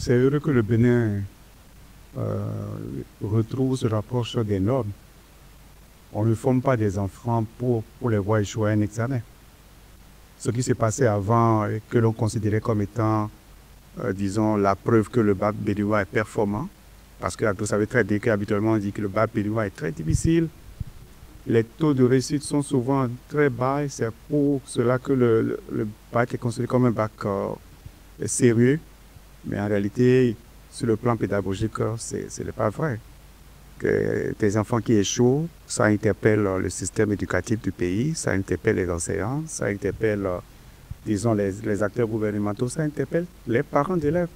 C'est heureux que le Bénin retrouve, se rapproche des normes. On ne forme pas des enfants pour les voir échouer à un examen. Ce qui s'est passé avant, et que l'on considérait comme étant, disons, la preuve que le bac béninois est performant, parce que vous savez très bien qu'habituellement on dit que le bac béninois est très difficile, les taux de réussite sont souvent très bas, et c'est pour cela que le bac est considéré comme un bac sérieux, mais en réalité, sur le plan pédagogique, ce n'est pas vrai. Que des enfants qui échouent, ça interpelle le système éducatif du pays, ça interpelle les enseignants, ça interpelle, disons, les acteurs gouvernementaux, ça interpelle les parents d'élèves.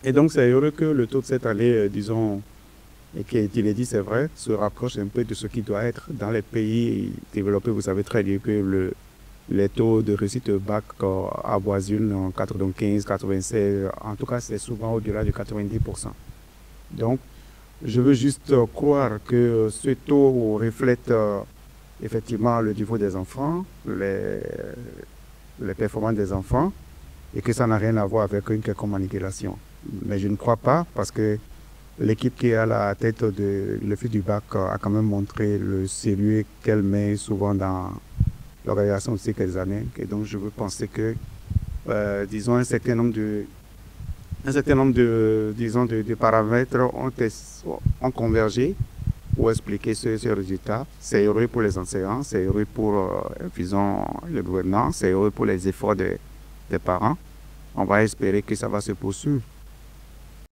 Et donc, c'est heureux que le taux de cette année, disons, et qui est inédit, c'est vrai, se rapproche un peu de ce qui doit être dans les pays développés. Vous savez très bien que les taux de réussite bac avoisinent en 95, 96, en tout cas, c'est souvent au-delà de 90%. Donc, je veux juste croire que ce taux reflète effectivement le niveau des enfants, les performances des enfants, et que ça n'a rien à voir avec une quelconque manipulation. Mais je ne crois pas, parce que l'équipe qui est à la tête de l'office du bac a quand même montré le sérieux qu'elle met souvent dans l'organisation de ces quelques années. Et donc, je veux penser que, disons, un certain nombre de, disons, de paramètres ont convergé pour expliquer ce résultat. C'est heureux pour les enseignants, c'est heureux pour, disons, le gouvernement, c'est heureux pour les efforts des parents. On va espérer que ça va se poursuivre.